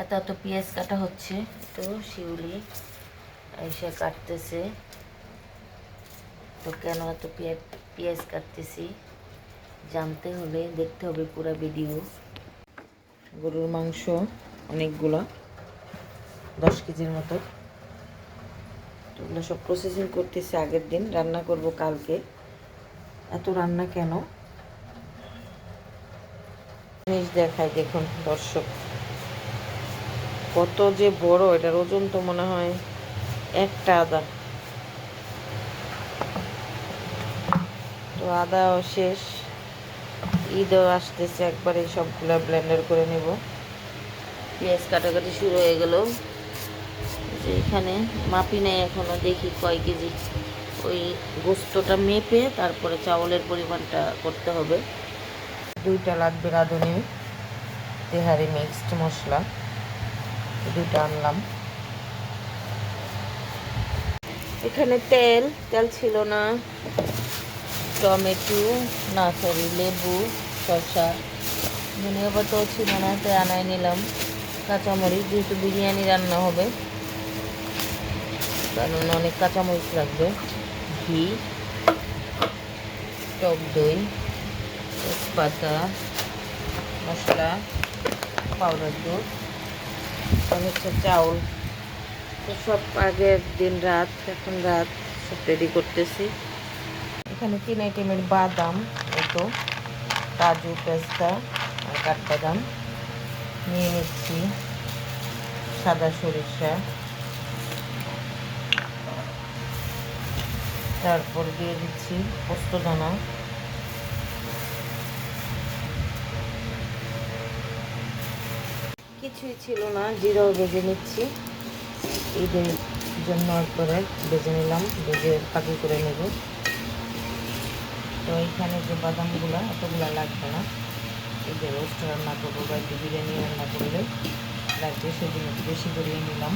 এত এত পেঁয়াজ কাটা হচ্ছে। তো শিউলি এসে কাটতেছে। তো কেন এত পেঁয়াজ কাটতেছি জানতে হলে দেখতে হবে পুরো ভিডিও। গরুর মাংস অনেকগুলো, 10 কেজির মতো। তো এগুলো সব প্রসেসিং করতেছি আগের দিন, রান্না করব কালকে। এত রান্না কেন জিনিস দেখায় দেখুন দর্শক, কত যে বড়। এটার ওজন তো মনে হয় একটা আদা। তো আদাও শেষ, ঈদও আসতেছে, একবারে সবগুলো ব্লেন্ডার করে নেব। পেঁয়াজ কাটাকাটি শুরু হয়ে গেল। যে এখানে মাপি নেই এখনো, দেখি কয় কেজি। ওই গোস্তটা মেপে তারপরে চাউলের পরিমাণটা করতে হবে। 2টা লাগবে রাঁধুনি তেহারি মিক্সড মশলা, 2টা আনলাম। এখানে তেল ছিল না, টমেটো না সরি লেবু, শসা, ধনিয়া পাতাও ছিল না, তাই আনাই নিলাম। কাঁচামরিচ, যেহেতু বিরিয়ানি রান্না হবে কারণ অনেক কাঁচামরিচ লাগবে। ঘি, টক দই, তেজপাতা, মশলা, পাউডার দুধ, আর হচ্ছে চাউল। তো সব আগের দিন রাত, এখন রাত, সব রেডি করতেছি। এখানে 3 আইটেমের বাদাম, এতো কাজু, পেস্তা আর কাঠবাদাম নিয়ে নিচ্ছি। সাদা সরিষা, তারপর দিয়ে দিচ্ছি পোস্তদানা, কিছুই ছিল না, জিরাও ভেজে নিচ্ছি। ঈদের জন্য একবারে ভেজে নিলাম, ভেজে পাকি করে নেব। তো এইখানে যে বাদামগুলো, এতগুলো লাগবে না। এই যে রোস্ট রান্না করবো বা একটু বিরিয়ানি রান্না করলে লাগবে, সেজন্য একটু বেশি করিয়ে নিলাম।